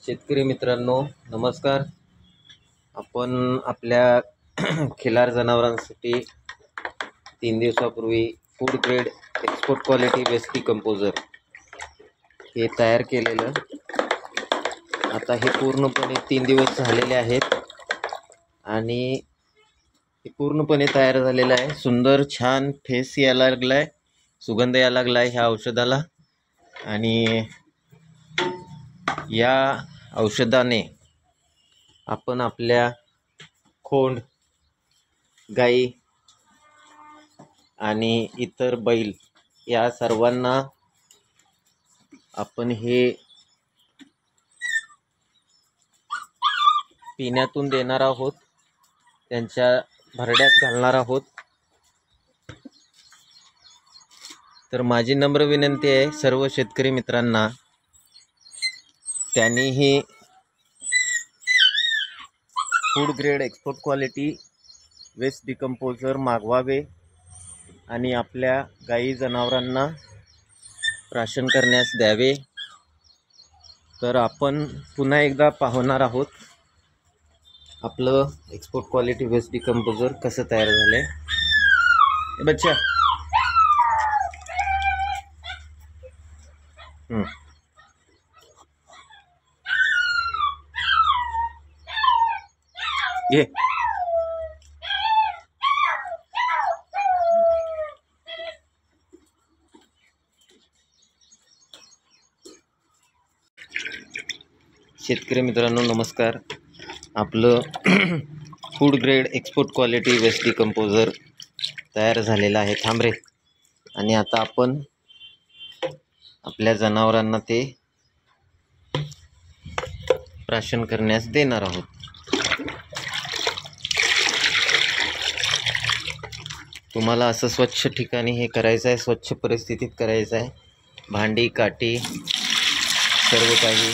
शेतकरी मित्रांनो नमस्कार. आपण आपल्या खिलार जनावरांसाठी 3 दिवसापूर्वी food grade export quality waste decomposer हे तयार केलेलं. आता हे पूर्णपणे 3 दिवस झालेले आहेत आणि हे पूर्णपणे तयार झालेलं आहे. सुंदर छान फेस यायला लागला आहे, सुगंध यायला लागला आहे ह्या औषधाला. आणि या औषधाने आपण आपल्या खोंड, गाई आणि इतर बैल या सर्वांना आपण हे पिण्यातून देणार आहोत, त्यांच्या भरड्यात घालणार आहोत. तर माझी नम्र विनंती आहे सर्व शेतकरी मित्रांना, त्यांनीही food grade export quality waste decomposer मागवावे आणि आपल्या गाई जनावरांना प्राशन करण्यास द्यावे. तर आपण पुन्हा एकदा पाहणार आहोत आपलं एक्सपोर्ट क्वालिटी वेस्ट डिकम्पोजर कसं तयार झालंय. बच्चा ये शेतकरी मित्रांनो नमस्कार. आपलं food grade export quality waste decomposer तयार झालेलं आहे. थांब रे. आणि आता आपण आपल्या जनावरांना ते प्राशन करण्यास देणार आहोत. तुम्हाला असं स्वच्छ ठिकाणी हे करायचं आहे, स्वच्छ परिस्थितीत करायचं आहे. भांडी काठी सर्व काही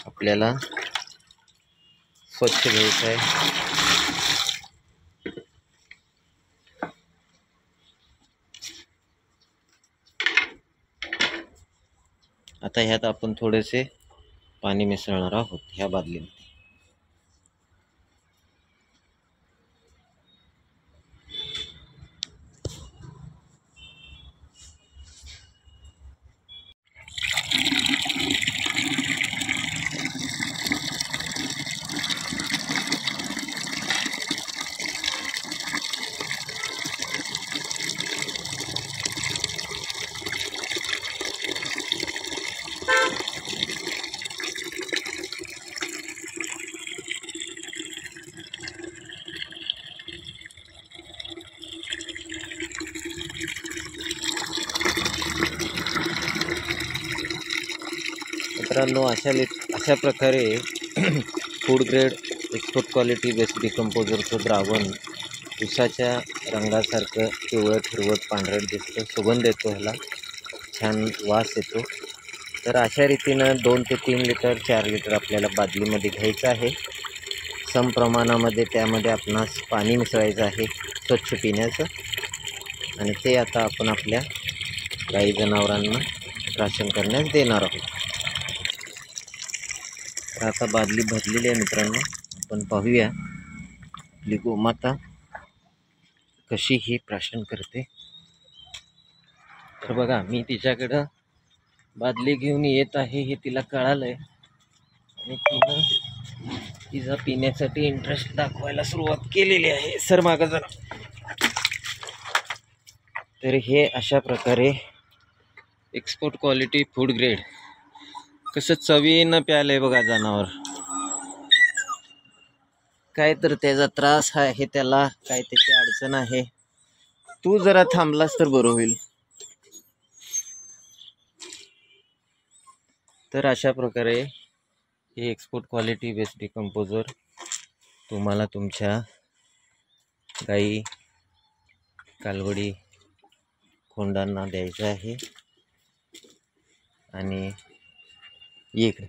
आपल्याला स्वच्छ घ्यायचं आहे. आता ह्यात आपण थोडेसे पाणी मिसळणार आहोत ह्या बादलीमध्ये. मित्रांनो अशा प्रकारे food grade export quality waste डिकम्पोजरचं द्रावण उसाच्या रंगासारखं पिवळट हिरवट पांढरट दिसतं. सुगंध येतो, ह्याला छान वास येतो. तर अशा रीतीनं 2 ते 3 लिटर 4 लिटर आपल्याला बादलीमध्ये घ्यायचं आहे. समप्रमाणामध्ये त्यामध्ये आपणास पाणी मिसळायचं आहे स्वच्छ पिण्याचं. आणि ते आता आपण आपल्या गाई जनावरांना प्राशन करण्यास देणार आहोत. तर आता बादली भरलेली आहे मित्रांनो. आपण पाहूया आपली गोमाता कशी ही प्राशन करते. तर बघा, मी तिच्याकडं बादली घेऊन येत आहे हे तिला कळालंय आणि तिनं तिचा पिण्यासाठी इंटरेस्ट दाखवायला सुरुवात केलेली आहे. सर मागं जरा. तर हे अशा प्रकारे एक्सपोर्ट क्वालिटी फूड ग्रेड कसं चवीनं प्यायलंय बघा जनावर. काय तर त्याचा त्रास आहे, त्याला काय त्याची अडचण आहे. तू जरा थांबलास तर बरं होईल. तर अशा प्रकारे हे एक्सपोर्ट क्वालिटी वेस्ट डिकम्पोजर तुम्हाला तुमच्या गाई कालवडी खोंडांना द्यायचं आहे. आणि इकडे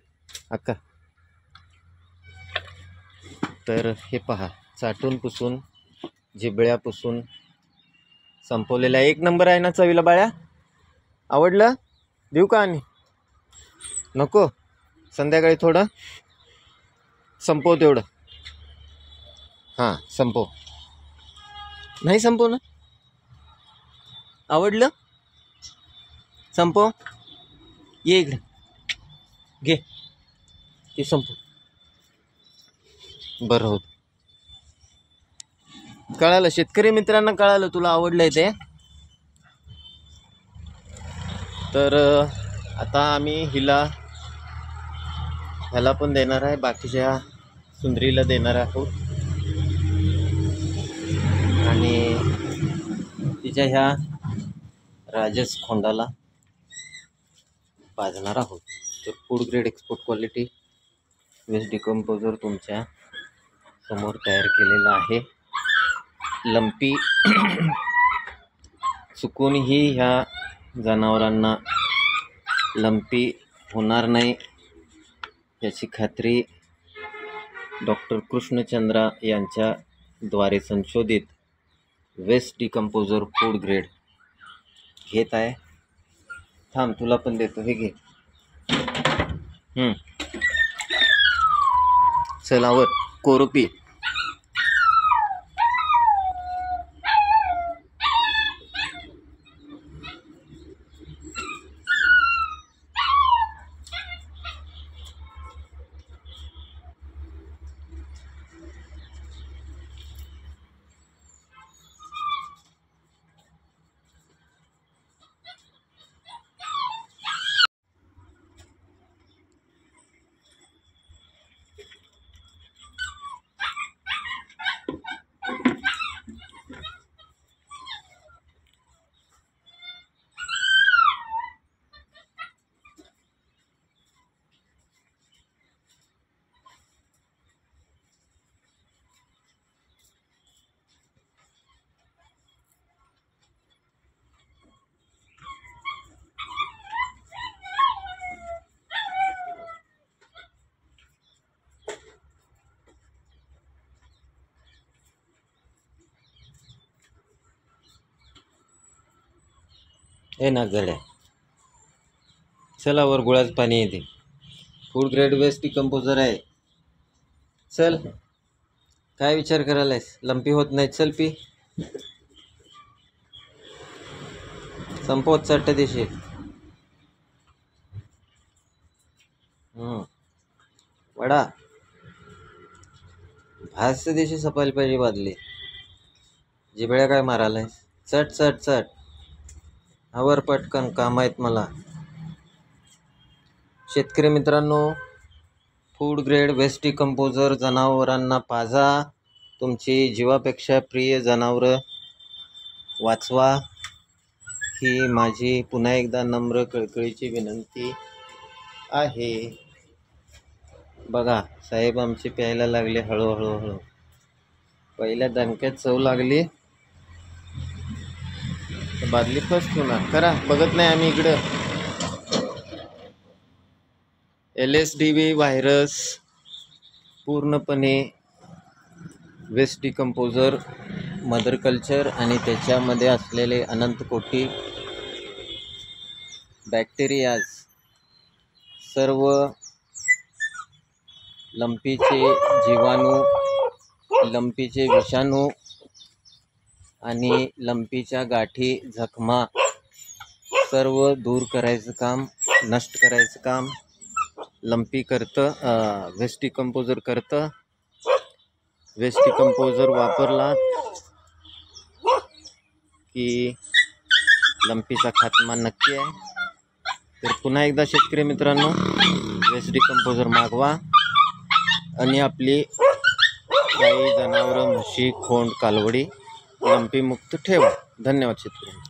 अक्का. तर हे पहा, चाटून पुसून जिबळ्या पुसून संपवलेला 1 नंबर आहे ना चवीला. बाळ्या आवडलं? देऊ का? आणि नको संध्याकाळी थोडं संपव तेवढं. हां संपव. नाही संपव ना. आवडलं संपव. ये इकडे घे ते संपव. बरं होत. कळालं शेतकरी मित्रांना, कळालं तुला आवडलंय ते. तर आता आम्ही ह्याला पण देणार आहे, बाकीच्या सुंदरीला देणार आहोत आणि तिच्या ह्या राजस खोंडाला पाजणार आहोत. तर food grade export quality waste decomposer तुमच्या समोर तयार केलेला आहे. लंपी चुकूनही ह्या जनावरांना लंपी होणार नाही याची खात्री डॉक्टर कृष्णचंद्रा यांच्याद्वारे संशोधित वेस्ट डिकम्पोजर फूड ग्रेड घेत आहे. थांब तुला पण देतो, हे घे. चलावर कोरोपी. ए ना गड्या, चला वर गुळाचं पाणी येते. फूड ग्रेड वेस्ट डिकम्पोजर आहे. चल, काय विचार करायलायस? लंपी होत नाही. चल पी. संपवत चट्ट दिशी. वडा भाजच्या दिवशी सपायला पाहिजे बादली. जिबळ्या काय मारायलाय? चट चट चट. आवर पटकन, काम आहेत मला. शेतकरी मित्रांनो, फूड ग्रेड वेस्ट डिकम्पोजर जनावरांना पाजा. तुमची जीवापेक्षा प्रिय जनावरं वाचवा ही माझी पुन्हा एकदा नम्र कळकळीची विनंती आहे. बघा साहेब आमचे प्यायला लागले हळूहळू. पहिल्या दणक्यात चव लागली, बादली फर्स्ट होणार. करा, बघत नाही आम्ही इकडं. LSDV व्हायरस पूर्णपणे वेस्ट डिकम्पोजर, मदर कल्चर आणि त्याच्यामध्ये असलेले अनंत कोटी बॅक्टेरियाज, सर्व लंपीचे जीवाणू, लंपीचे विषाणू आणि लंपीच्या गाठी, जखमा सर्व दूर करायचं काम, नष्ट करायचं काम लंपी करतं, वेस्ट डिकम्पोजर करतं. वेस्ट डिकम्पोजर वापरला की लंपीचा खात्मा नक्की आहे. तर पुन्हा एकदा शेतकरी मित्रांनो, वेस्ट डिकम्पोजर मागवा आणि आपली गाई, जनावरं, म्हशी, खोंड, कालवडी लंपी मुक्त ठेवा. धन्यवाद शेतकरी.